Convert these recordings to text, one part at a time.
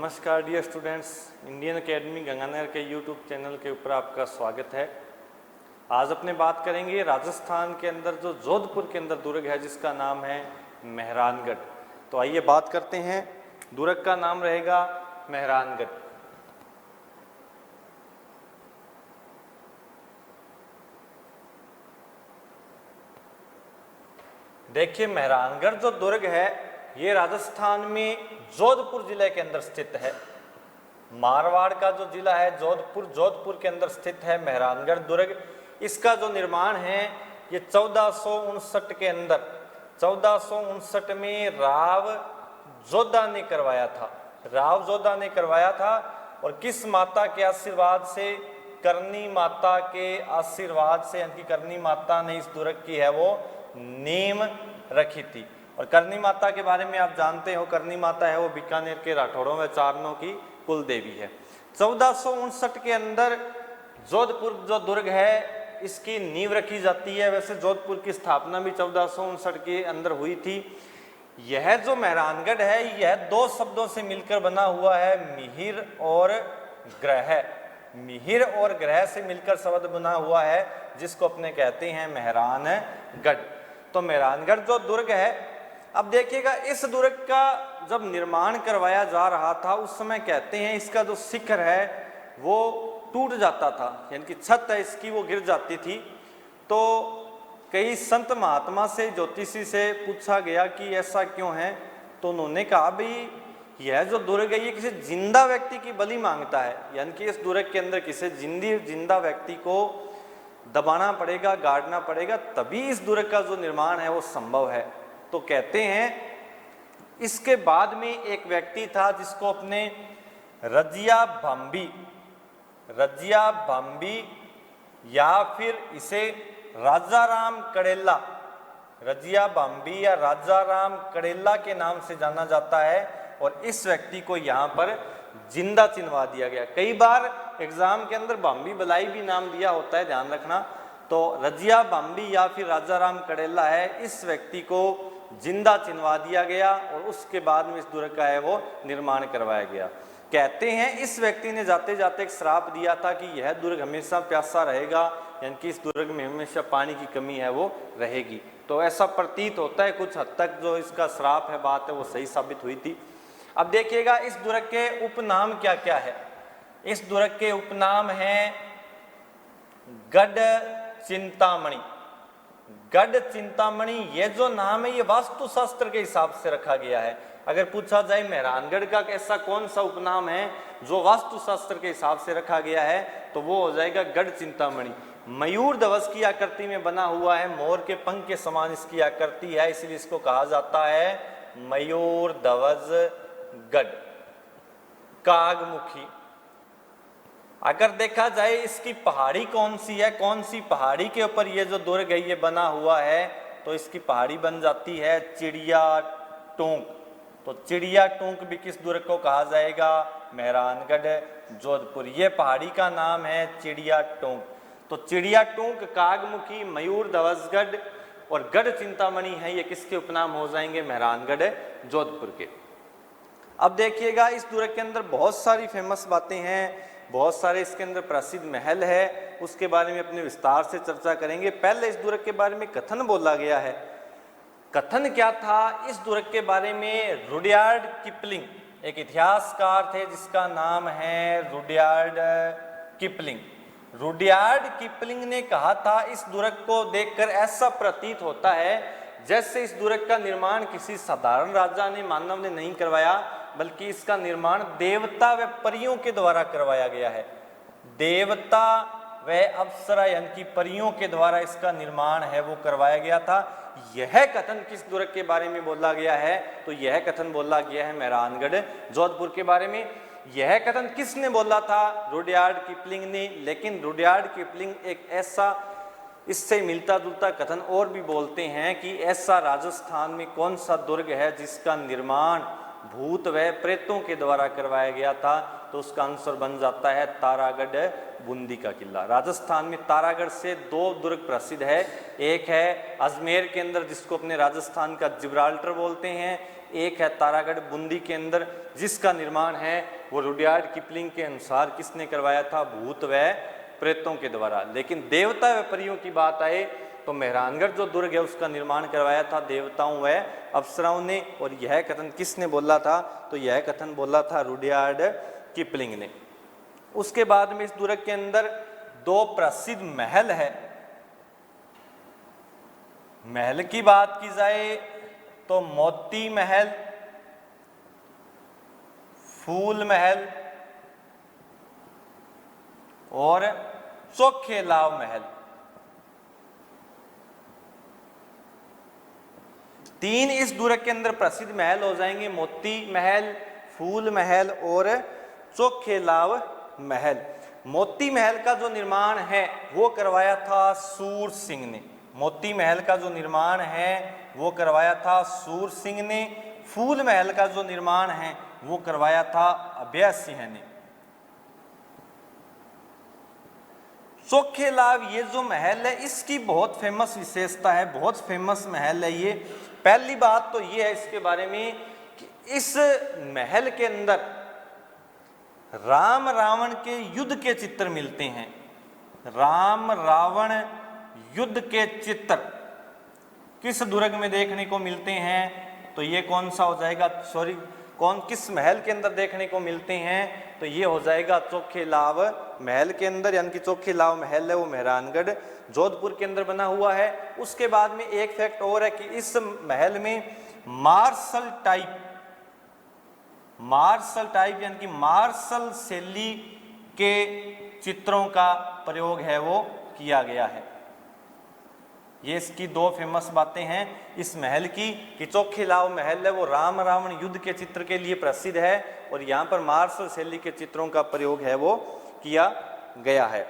नमस्कार dear students, Indian academy Ganganagar के YouTube channel के ऊपर आपका स्वागत है। आज अपने बात करेंगे राजस्थान के अंदर जो जोधपुर के अंदर दुर्ग है जिसका नाम है मेहरानगढ़। तो आइए बात करते हैं। दुर्ग का नाम रहेगा मेहरानगढ़। देखिए, मेहरानगढ़ जो दुर्ग है ये राजस्थान में जोधपुर जिले के अंदर स्थित है। मारवाड़ का जो जिला है जोधपुर के अंदर स्थित है मेहरानगढ़ दुर्ग। इसका जो निर्माण है ये 1459 के अंदर 1459 में राव जोधा ने करवाया था। और किस माता के आशीर्वाद से? करनी माता के आशीर्वाद से, यानी करनी माता ने इस दुर्ग की है वो नींव रखी थी। और करनी माता के बारे में आप जानते हो, करनी माता है वो बीकानेर के राठौड़ों व चारणों की कुल देवी है। 1459 के अंदर जोधपुर जो दुर्ग है इसकी नींव रखी जाती है। वैसे जोधपुर की स्थापना भी 1459 के अंदर हुई थी। यह जो मेहरानगढ़ है यह दो शब्दों से मिलकर बना हुआ है, मिहिर और ग्रह। मिहिर और ग्रह से मिलकर शब्द बना हुआ है जिसको अपने कहते हैं मेहरानगढ़। तो मेहरानगढ़ जो दुर्ग है, अब देखिएगा इस दुर्ग का जब निर्माण करवाया जा रहा था उस समय कहते हैं इसका जो शिखर है वो टूट जाता था, यानी कि छत है इसकी वो गिर जाती थी। तो कई संत महात्मा से, ज्योतिषी से पूछा गया कि ऐसा क्यों है। तो उन्होंने कहा भाई यह जो दुर्ग है ये किसी जिंदा व्यक्ति की बलि मांगता है, यानी कि इस दुर्ग के अंदर किसी जिंदा व्यक्ति को दबाना पड़ेगा, गाड़ना पड़ेगा, तभी इस दुर्ग का जो निर्माण है वो संभव है। तो कहते हैं इसके बाद में एक व्यक्ति था जिसको अपने रजिया भांबी या फिर इसे राजाराम कड़ेला, रजिया भांबी या राजाराम कड़ेला के नाम से जाना जाता है। और इस व्यक्ति को यहाँ पर जिंदा चिनवा दिया गया। कई बार एग्जाम के अंदर भांबी बलाई भी नाम दिया होता है, ध्यान रखना। तो रजिया भांबी या फिर राजाराम कड़ेला है, इस व्यक्ति को जिंदा चिनवा दिया गया और उसके बाद में इस दुर्ग का है वो निर्माण करवाया गया। कहते हैं इस व्यक्ति ने जाते जाते एक श्राप दिया था कि यह दुर्ग हमेशा प्यासा रहेगा, यानी कि इस दुर्ग में हमेशा पानी की कमी है वो रहेगी। तो ऐसा प्रतीत होता है, कुछ हद तक जो इसका श्राप है, बात है, वो सही साबित हुई थी। अब देखिएगा इस दुर्ग के उपनाम क्या क्या है। इस दुर्ग के उपनाम हैं गढ़ चिंतामणि। गढ़ चिंतामणि ये जो नाम है ये वास्तुशास्त्र के हिसाब से रखा गया है। अगर पूछा जाए मेहरानगढ़ का ऐसा कौन सा उपनाम है जो वास्तुशास्त्र के हिसाब से रखा गया है, तो वो हो जाएगा गढ़ चिंतामणि। मयूर ध्वज की आकृति में बना हुआ है, मोर के पंख के समान इसकी आकृति है, इसलिए इसको कहा जाता है मयूर ध्वज गढ़। कागमुखी, अगर देखा जाए इसकी पहाड़ी कौन सी है, कौन सी पहाड़ी के ऊपर ये जो दुर्ग है ये बना हुआ है, तो इसकी पहाड़ी बन जाती है चिड़िया टोंक। तो चिड़िया टोंक भी किस दुर्ग को कहा जाएगा? मेहरानगढ़ जोधपुर। ये पहाड़ी का नाम है चिड़िया टोंक। तो चिड़िया टोंक, कागमुखी, मयूर ध्वजगढ़ और गढ़ चिंतामणि है, ये किसके उपनाम हो जाएंगे? मेहरानगढ़ जोधपुर के। अब देखिएगा इस दुर्ग के अंदर बहुत सारी फेमस बातें हैं, बहुत सारे इसके अंदर प्रसिद्ध महल है, उसके बारे में अपने विस्तार से चर्चा करेंगे। पहले इस दुर्ग के बारे में कथन बोला गया है। कथन क्या था इस दुर्ग के बारे में? रुडयार्ड किपलिंग एक इतिहासकार थे जिसका नाम है रुडयार्ड किपलिंग। रुडयार्ड किपलिंग ने कहा था इस दुर्ग को देखकर ऐसा प्रतीत होता है जैसे इस दुर्ग का निर्माण किसी साधारण राजा ने, मानव ने नहीं करवाया, बल्कि इसका निर्माण देवता व परियों के द्वारा करवाया गया है। देवता व अप्सरा यानी कि परियों के द्वारा इसका निर्माण है वो करवाया गया था। यह कथन किस दुर्ग के बारे में बोला गया है? तो यह कथन बोला गया है मेहरानगढ़ जोधपुर के बारे में। यह कथन किसने बोला था? रुडयार्ड किपलिंग ने। लेकिन रुडयार्ड किपलिंग एक ऐसा इससे मिलता जुलता कथन और भी बोलते हैं कि ऐसा राजस्थान में कौन सा दुर्ग है जिसका निर्माण भूत व प्रेतों के द्वारा करवाया गया था? तो उसका आंसर बन जाता है तारागढ़ बूंदी का किला। राजस्थान में तारागढ़ से दो दुर्ग प्रसिद्ध है। एक है अजमेर के अंदर जिसको अपने राजस्थान का जिब्राल्टर बोलते हैं, एक है तारागढ़ बूंदी के अंदर जिसका निर्माण है वो रुडयार्ड किपलिंग के अनुसार किसने करवाया था? भूत व प्रेतों के द्वारा। लेकिन देवता व परियों की बात आए तो मेहरानगढ़ जो दुर्ग है उसका निर्माण करवाया था देवताओं व अप्सराओं ने। और यह कथन किसने बोला था? तो यह कथन बोला था रुडयार्ड किपलिंग ने। उसके बाद में इस दुर्ग के अंदर दो प्रसिद्ध महल है। महल की बात की जाए तो मोती महल, फूल महल और चोखेलाव महल। तीन इस दुर्ग के अंदर प्रसिद्ध महल हो जाएंगे, मोती महल, फूल महल और चोखेलाव महल। मोती महल का जो निर्माण है वो करवाया था सूर सिंह ने। मोती महल का जो निर्माण है वो करवाया था सूर सिंह ने। फूल महल का जो निर्माण है वो करवाया था अभय सिंह ने। चोखेलाव ये जो महल है इसकी बहुत फेमस विशेषता है, बहुत फेमस महल है ये। पहली बात तो ये है इसके बारे में कि इस महल के अंदर राम रावण के युद्ध के चित्र मिलते हैं। राम रावण युद्ध के चित्र किस दुर्ग में देखने को मिलते हैं? तो ये कौन सा हो जाएगा? सॉरी, किस महल के अंदर देखने को मिलते हैं? तो ये हो जाएगा चोखेलाव महल के अंदर, यानी कि चोखेलाव महल है वो मेहरानगढ़ जोधपुर के अंदर बना हुआ है। उसके बाद में एक फैक्ट और है कि इस महल में मार्शल टाइप यानी कि मार्शल शैली के चित्रों का प्रयोग है वो किया गया है। ये इसकी दो फेमस बातें हैं इस महल की कि चोखेलाव महल है वो राम रावण युद्ध के चित्र के लिए प्रसिद्ध है और यहाँ पर मार्शल शैली के चित्रों का प्रयोग है वो किया गया है।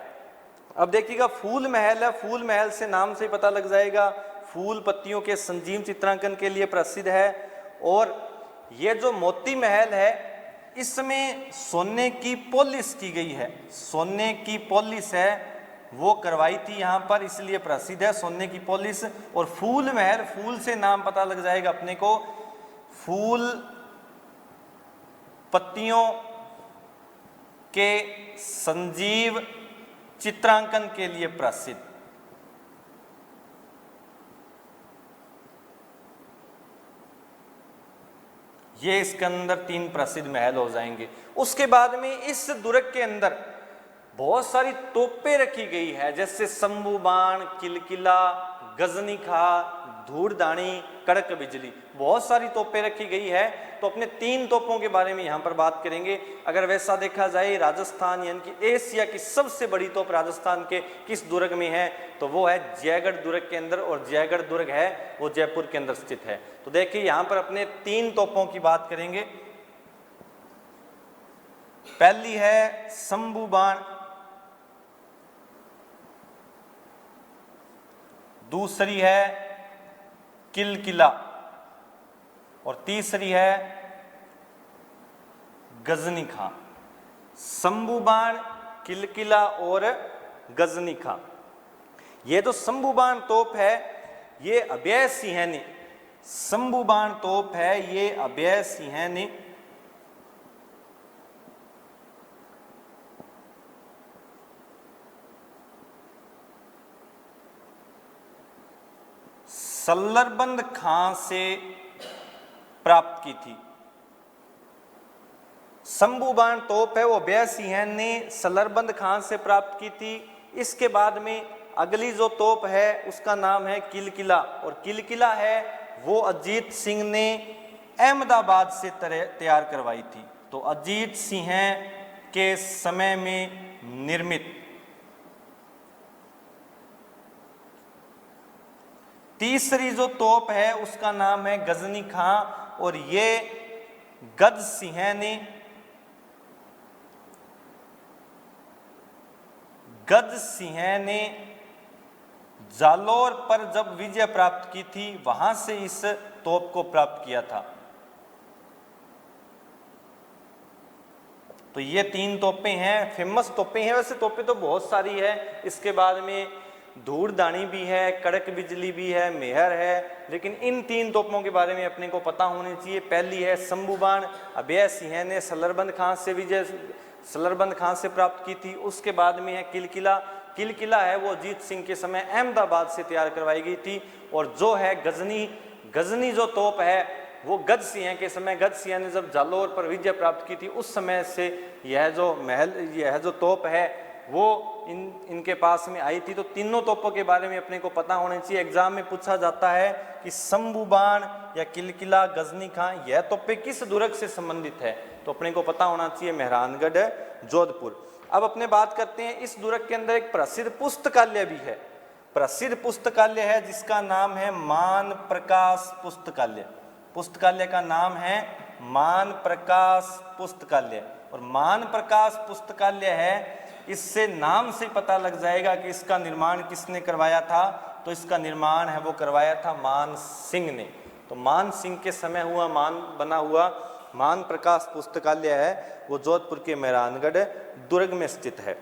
अब देखिएगा फूल महल है। फूल महल से नाम से पता लग जाएगा, फूल पत्तियों के संजीव चित्रांकन के लिए प्रसिद्ध है। और ये जो मोती महल है इसमें सोने की पॉलिश की गई है, सोने की पॉलिश है वो करवाई थी यहाँ पर, इसलिए प्रसिद्ध है सोने की पॉलिश। और फूल महल, फूल से नाम पता लग जाएगा अपने को, फूल पत्तियों के संजीव चित्रांकन के लिए प्रसिद्ध। ये इसके अंदर तीन प्रसिद्ध महल हो जाएंगे। उसके बाद में इस दुर्ग के अंदर बहुत सारी तोपें रखी गई है, जैसे शंभू बाण, किलकिला, गजनी खा, धूड़दानी, कड़क बिजली, बहुत सारी तोपें रखी गई है। तो अपने तीन तोपों के बारे में यहाँ पर बात करेंगे। अगर वैसा देखा जाए राजस्थान यानी कि एशिया की सबसे बड़ी तोप राजस्थान के किस दुर्ग में है? तो वो है जयगढ़ दुर्ग के अंदर, और जयगढ़ दुर्ग है वो जयपुर के अंदर स्थित है। तो देखिए यहाँ पर अपने तीन तोपों की बात करेंगे। पहली है शंभू बाण, दूसरी है किलकिला और तीसरी है गजनी खां। शंभू बाण, किलकिला और गजनी खां। ये तो शंभू बाण तोप है ये अभय सिंह ने, शंभू बाण तोप है ये अभय सिंह ने। सल्लरबंद खां से प्राप्त की थी। शंभू बाण तोप है वो अभय सिंह ने सल्लरबंद खां से प्राप्त की थी। इसके बाद में अगली जो तोप है उसका नाम है किलकिला, और किलकिला है वो अजीत सिंह ने अहमदाबाद से तैयार करवाई थी। तो अजीत सिंह के समय में निर्मित। तीसरी जो तोप है उसका नाम है गजनी खां, और ये गज सिंह ने जालोर पर जब विजय प्राप्त की थी वहां से इस तोप को प्राप्त किया था। तो ये तीन तोपें हैं, फेमस तोपें हैं। वैसे तोपें तो बहुत सारी है। इसके बाद में धूड़दानी भी है, कड़क बिजली भी है, मेहर है, लेकिन इन 3 तोपों के बारे में अपने को पता होनी चाहिए। पहली है शंभू बाण, अब यह सिंह ने सलरबंद खां से विजय सलरबंद खां से प्राप्त की थी। उसके बाद में है किलकिला, किलकिला है वो अजीत सिंह के समय अहमदाबाद से तैयार करवाई गई थी। और जो है गजनी, गजनी जो तोप है वो गज सिंह के समय, गज सिंह ने जब जालौर पर विजय प्राप्त की थी उस समय से यह जो महल, यह जो तोप है वो इनके पास में आई थी। तो तीनों तोपों के बारे में अपने को पता होना चाहिए। एग्जाम में पूछा जाता है कि शंभू बाण या किलकिला, गजनी खां, यह तोपे किस दुर्ग से संबंधित है, तो अपने को पता होना चाहिए मेहरानगढ़ जोधपुर। अब अपने बात करते हैं, इस दुर्ग के अंदर एक प्रसिद्ध पुस्तकालय भी है, प्रसिद्ध पुस्तकालय है जिसका नाम है मान प्रकाश पुस्तकालय। पुस्तकालय का नाम है मान प्रकाश पुस्तकालय। और मान प्रकाश पुस्तकालय है, इससे नाम से पता लग जाएगा कि इसका निर्माण किसने करवाया था, तो इसका निर्माण है वो करवाया था मान सिंह ने। तो मान सिंह के समय हुआ बना हुआ मान प्रकाश पुस्तकालय है, वो जोधपुर के मेहरानगढ़ दुर्ग में स्थित है।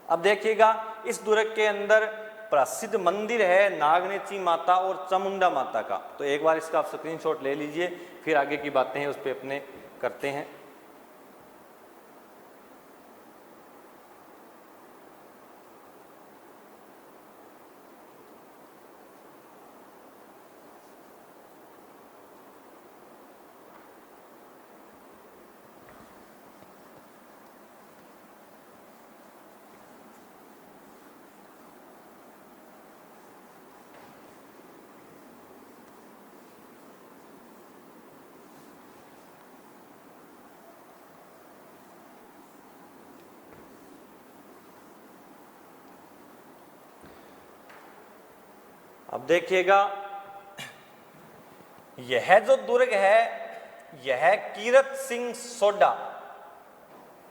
अब देखिएगा, इस दुर्ग के अंदर प्रसिद्ध मंदिर है नागनेची माता और चामुंडा माता का। तो एक बार इसका आप स्क्रीनशॉट ले लीजिए, फिर आगे की बातें हैं उस पर अपने करते हैं। अब देखिएगा, यह जो दुर्ग है यह कीरत सिंह सोडा,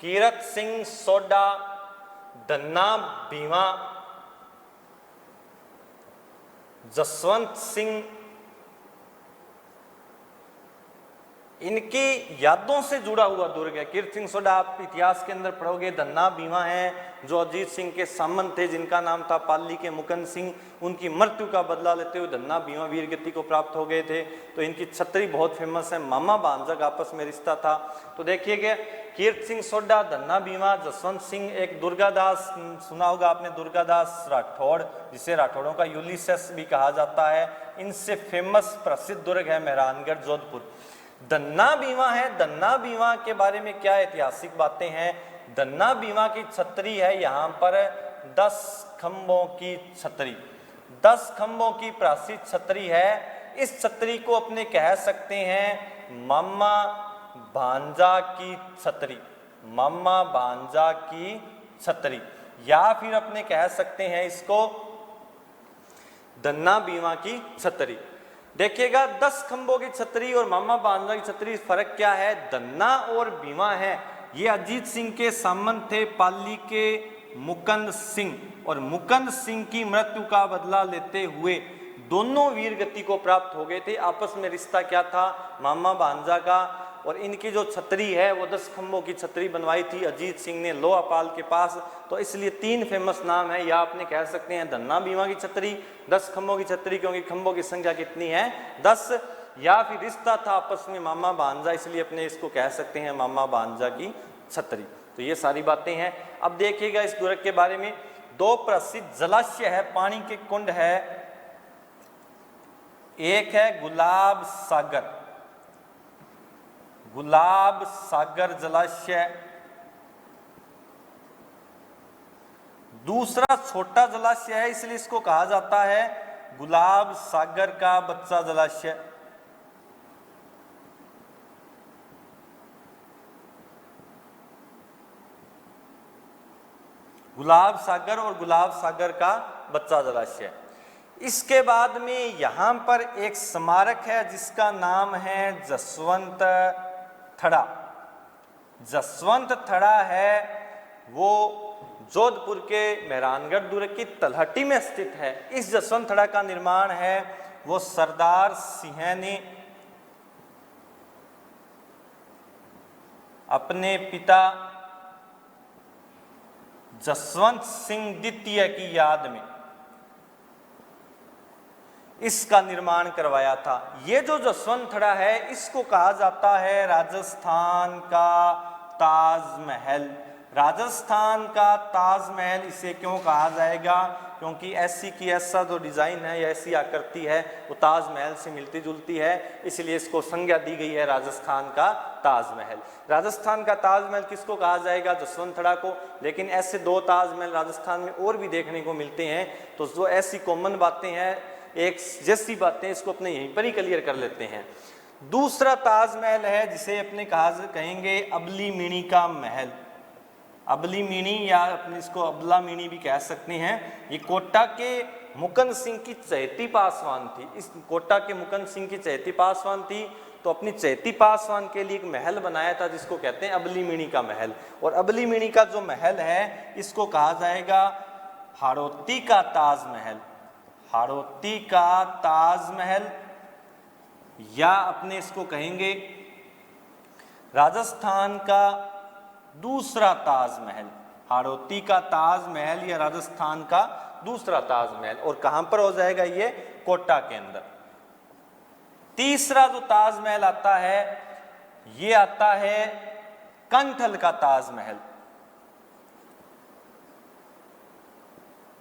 कीरत सिंह सोडा, धन्ना भीमा, जसवंत सिंह, इनकी यादों से जुड़ा हुआ दुर्ग है। कीरत सिंह सोडा आप इतिहास के अंदर पढ़ोगे। धन्ना भीमा है जो अजीत सिंह के सामंत थे, जिनका नाम था पाली के मुकुंद सिंह, उनकी मृत्यु का बदला लेते हुए धन्ना भीमा वीरगति को प्राप्त हो गए थे। तो इनकी छतरी बहुत फेमस है, मामा भांजा का आपस में रिश्ता था। तो देखिएगा, कीरत सिंह सोडा, धन्ना भीमा, जसवंत सिंह, एक दुर्गादास, सुना होगा आपने दुर्गादास राठौड़, जिसे राठौड़ों का यूलिसेस भी कहा जाता है, इनसे फेमस प्रसिद्ध दुर्ग है मेहरानगढ़ जोधपुर। धन्ना भीमा है, धन्ना भीमा के बारे में क्या ऐतिहासिक बातें हैं। धन्ना भीमा की छतरी है यहाँ पर 10 खंभों की छतरी, 10 खंभों की प्राचीन छतरी है। इस छतरी को अपने कह सकते हैं मामा भांजा की छतरी, मामा भांजा की छतरी, या फिर अपने कह सकते हैं इसको धन्ना भीमा की छतरी। देखिएगा, 10 खंभों की छतरी और मामा भांजा की छतरी, फर्क क्या है। धन्ना और भीमा है ये अजीत सिंह के सामंत थे, पाली के मुकुंद सिंह, और मुकुंद सिंह की मृत्यु का बदला लेते हुए दोनों वीर गति को प्राप्त हो गए थे। आपस में रिश्ता क्या था, मामा भांजा का। और इनकी जो छतरी है वो 10 खंभों की छतरी बनवाई थी अजीत सिंह ने लोहापाल के पास। तो इसलिए 3 फेमस नाम है, या आपने कह सकते हैं धन्ना भीमा की छतरी, 10 खंभों की छतरी, क्योंकि खंभों की संख्या कितनी है 10, या फिर रिश्ता था आपस में मामा भांजा, इसलिए अपने इसको कह सकते हैं मामा भांजा की छतरी। तो ये सारी बातें हैं। अब देखिएगा, इस दुर्ग के बारे में 2 प्रसिद्ध जलाशय है, पानी के कुंड है। एक है गुलाब सागर, गुलाब सागर जलाशय। दूसरा छोटा जलाशय है, इसलिए इसको कहा जाता है गुलाब सागर का बच्चा जलाशय। गुलाब सागर और गुलाब सागर का बच्चा जलाशय। इसके बाद में यहां पर एक स्मारक है जिसका नाम है जसवंत थड़ा। जसवंत थड़ा है वो जोधपुर के मेहरानगढ़ दुर्ग की तलहटी में स्थित है। इस जसवंत थड़ा का निर्माण है वो सरदार सिंह ने अपने पिता जसवंत सिंह द्वितीय की याद में, इसका निर्माण करवाया था। ये जो जसवंतथड़ा है इसको कहा जाता है राजस्थान का ताजमहल। राजस्थान का ताजमहल इसे क्यों कहा जाएगा? क्योंकि ऐसी की ऐसा जो डिजाइन है या ऐसी आकृति है वो ताजमहल से मिलती जुलती है, इसलिए इसको संज्ञा दी गई है राजस्थान का ताजमहल। राजस्थान का ताजमहल किसको कहा जाएगा? जसवंतथड़ा को। लेकिन ऐसे दो ताजमहल राजस्थान में और भी देखने को मिलते हैं, तो जो ऐसी कॉमन बातें हैं, एक जैसी बातें, इसको अपने यहीं पर ही क्लियर कर लेते हैं। दूसरा ताजमहल है जिसे अपने कहेंगे अबली मिणी का महल। अबली मिणी या अपने इसको अबला मिणी भी कह सकते हैं। ये कोटा के मुकंद सिंह की चहेती पासवान थी। इस कोटा के मुकंद सिंह की चहेती पासवान थी, तो अपनी चहेती पासवान के लिए एक महल बनाया था जिसको कहते हैं अबली मिणी का महल। और अबली मिणी का जो महल है इसको कहा जाएगा हाड़ौती का ताजमहल। हाड़ौती का ताजमहल, या अपने इसको कहेंगे राजस्थान का दूसरा ताजमहल। हाड़ौती का ताजमहल या राजस्थान का दूसरा ताजमहल। और कहां पर हो जाएगा? ये कोटा के अंदर। तीसरा जो ताजमहल आता है ये आता है कंठल का ताजमहल।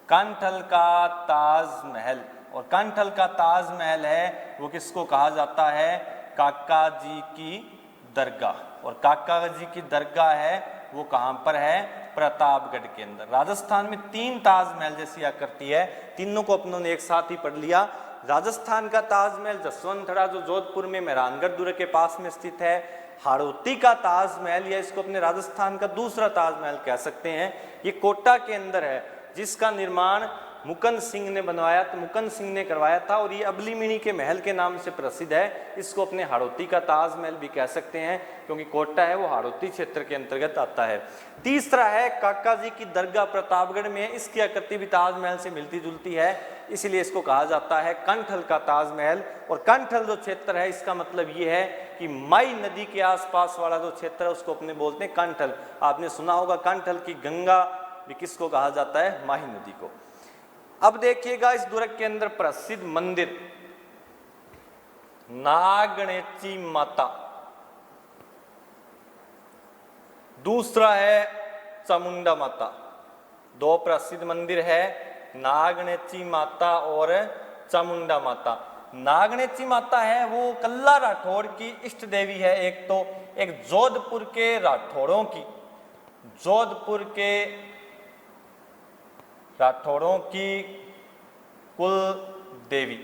कंठल का ताजमहल, और कंठल का ताजमहल है वो किसको कहा जाता है? काका जी की दरगाह। और काका जी की दरगाह है वो कहां पर है? प्रतापगढ़ के अंदर। राजस्थान में तीन ताजमहल जैसी आकृति है, तीनों को अपनों ने एक साथ ही पढ़ लिया। राजस्थान का ताजमहल जसवंतथड़ा जो जोधपुर में मेहरानगढ़ दुर्ग के पास में स्थित है। हाड़ौती का ताजमहल, या इसको अपने राजस्थान का दूसरा ताजमहल कह सकते हैं, ये कोटा के अंदर है, जिसका निर्माण मुकंद सिंह ने बनवाया, तो मुकंद सिंह ने करवाया था। और ये अबली मिणी के महल के नाम से प्रसिद्ध है। इसको अपने हाड़ौती का ताजमहल भी कह सकते हैं, क्योंकि कोटा है वो हाड़ौती क्षेत्र के अंतर्गत आता है। तीसरा है काका जी की दरगाह, प्रतापगढ़ में। इसकी आकृति भी ताजमहल से मिलती जुलती है, इसलिए इसको कहा जाता है कंठल का ताजमहल। और कंठल जो क्षेत्र है इसका मतलब ये है कि माई नदी के आसपास वाला जो क्षेत्र है उसको अपने बोलते हैं कंठल। आपने सुना होगा कंठल की गंगा भी किसको कहा जाता है? माही नदी को। अब देखिएगा इस दुर्ग के अंदर प्रसिद्ध मंदिर नागणेची माता, दूसरा है चामुंडा माता। दो प्रसिद्ध मंदिर है, नागणेची माता और चामुंडा माता। नागणेची माता है वो कल्ला राठौड़ की इष्ट देवी है। एक तो एक जोधपुर के राठौड़ों की, जोधपुर के राठौड़ों की कुल देवी।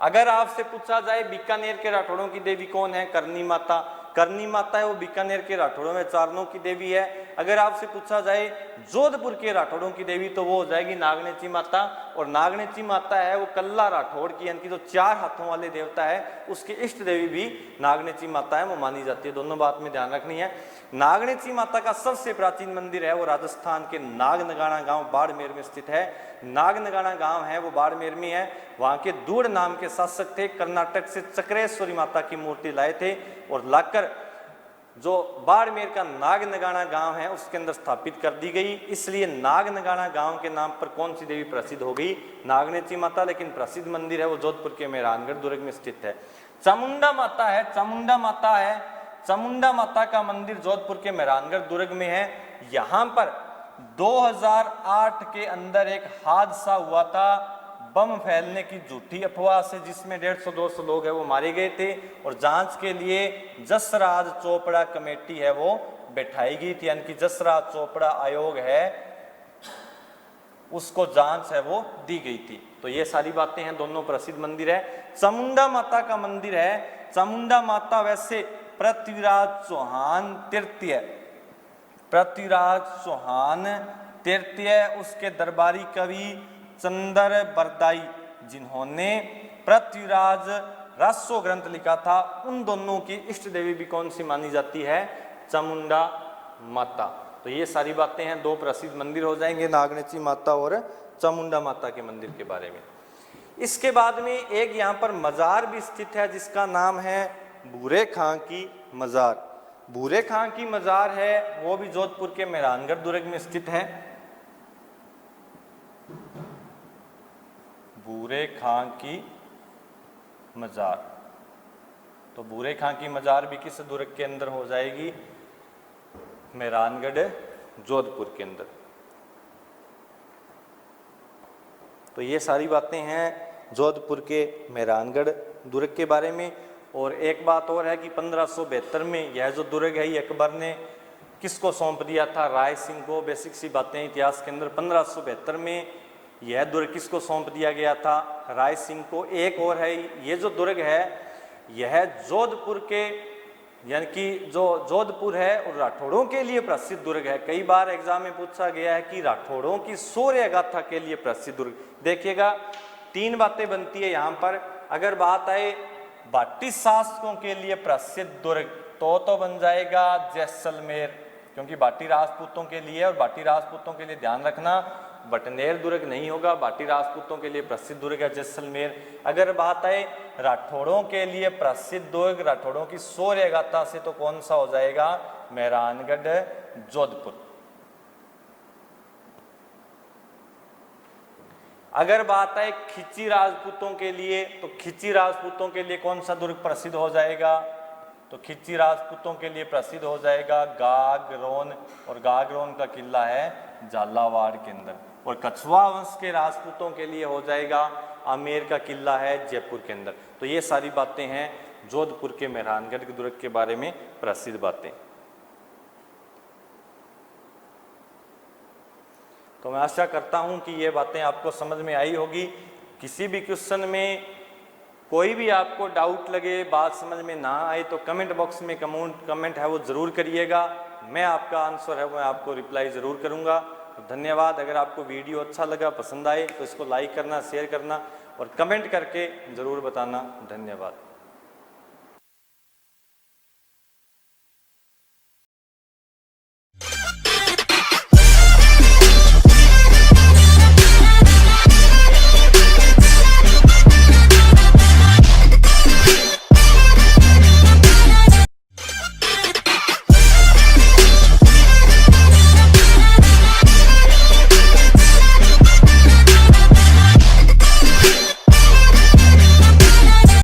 अगर आपसे पूछा जाए बीकानेर के राठौड़ों की देवी कौन है? करनी माता। करनी माता है वो बीकानेर के राठौड़ों में चारणों की देवी है। अगर आपसे पूछा जाए जोधपुर के राठौड़ों की देवी तो वो हो जाएगी नागणेची माता। और नागणेची माता है वो कल्ला राठौड़ की, यानी कि जो चार हाथों वाले देवता है उसकी इष्ट देवी भी नागणेची माता है, वो मानी जाती है। दोनों बात में ध्यान रखनी है। नागणेची माता का सबसे प्राचीन मंदिर है वो राजस्थान के नागनगाना गांव बाड़मेर में स्थित है। नागनगाना गांव है वो बाड़मेर में है। वहां के दूड़ नाम के शासक थे, कर्नाटक से चक्रेश्वरी माता की मूर्ति लाए थे और लाकर जो बाड़मेर का नागनगाना गांव है उसके अंदर स्थापित कर दी गई। इसलिए नागनगाना गांव के नाम पर कौन सी देवी प्रसिद्ध हो गई? नागणेची माता। लेकिन प्रसिद्ध मंदिर है वो जोधपुर के मेहरानगढ़ दुर्ग में स्थित है। चामुंडा माता है, चामुंडा माता है, चामुंडा माता का मंदिर जोधपुर के मेहरानगढ़ दुर्ग में है। यहाँ पर 2008 के अंदर एक हादसा हुआ था बम फैलने की झूठी अफवाह से, जिसमें 150-200 लोग हैं वो मारे गए थे। और जांच के लिए जसराज चोपड़ा कमेटी है वो बैठाई गई थी, यानी कि जसराज चोपड़ा आयोग है उसको जांच है वो दी गई थी। तो ये सारी बातें हैं। दोनों प्रसिद्ध मंदिर है। चामुंडा माता का मंदिर है। चामुंडा माता वैसे पृथ्वीराज चौहान तृतीय, पृथ्वीराज चौहान तृतीय उसके दरबारी कवि चंद्र बरदाई जिन्होंने पृथ्वीराज रासो ग्रंथ लिखा था, उन दोनों की इष्ट देवी भी कौन सी मानी जाती है? चामुंडा माता। तो ये सारी बातें हैं। दो प्रसिद्ध मंदिर हो जाएंगे, नागणेची माता और चामुंडा माता के मंदिर के बारे में। इसके बाद में एक यहाँ पर मजार भी स्थित है जिसका नाम है भूरे खां की मजार। भूरे खां की मजार है वो भी जोधपुर के मेहरानगढ़ दुर्ग में स्थित है। भूरे खां की मजार। तो बूरे खां की मजार भी किस दुर्ग के अंदर हो जाएगी? मेहरानगढ़ जोधपुर के अंदर। तो ये सारी बातें हैं जोधपुर के मेहरानगढ़ दुर्ग के बारे में। और एक बात और है कि 1572 में यह जो दुर्ग है ये अकबर ने किसको सौंप दिया था? राय सिंह को। बेसिक सी बातें इतिहास के अंदर, 1572 में यह दुर्ग किसको सौंप दिया गया था? राय सिंह को। एक और है, ये जो दुर्ग है यह जोधपुर के, यानी कि जो जोधपुर है और राठौड़ों के लिए प्रसिद्ध दुर्ग है। कई बार एग्जाम में पूछा गया है कि राठौड़ों की शौर्य गाथा के लिए प्रसिद्ध दुर्ग। देखिएगा 3 बातें बनती है यहाँ पर। अगर बात आए भाटी शासकों के लिए प्रसिद्ध दुर्ग तो बन जाएगा जैसलमेर, क्योंकि भाटी राजपूतों के लिए, और भाटी राजपूतों के लिए ध्यान रखना बटनेर दुर्ग नहीं होगा, भाटी राजपूतों के लिए प्रसिद्ध दुर्ग है जैसलमेर। अगर बात आए राठौड़ों के लिए प्रसिद्ध दुर्ग, राठौड़ों की शौर्य गाथा से, तो कौन सा हो जाएगा? मेहरानगढ़ जोधपुर। अगर बात आए खिची राजपूतों के लिए, तो खिची राजपूतों के लिए कौन सा दुर्ग प्रसिद्ध हो जाएगा? तो खिची राजपूतों के लिए प्रसिद्ध हो जाएगा गागरोन, और गागरोन का किला है झालावाड़ के अंदर। और कछुआ वंश के राजपूतों के लिए हो जाएगा आमेर का किला है जयपुर के अंदर। तो ये सारी बातें हैं जोधपुर के मेहरानगढ़ के दुर्ग के बारे में प्रसिद्ध बातें। तो मैं आशा करता हूं कि ये बातें आपको समझ में आई होगी। किसी भी क्वेश्चन में कोई भी आपको डाउट लगे, बात समझ में ना आए, तो कमेंट बॉक्स में कमेंट है वो ज़रूर करिएगा। मैं आपका आंसर है मैं आपको रिप्लाई ज़रूर करूँगा। तो धन्यवाद। अगर आपको वीडियो अच्छा लगा, पसंद आए, तो इसको लाइक करना, शेयर करना और कमेंट करके ज़रूर बताना। धन्यवाद।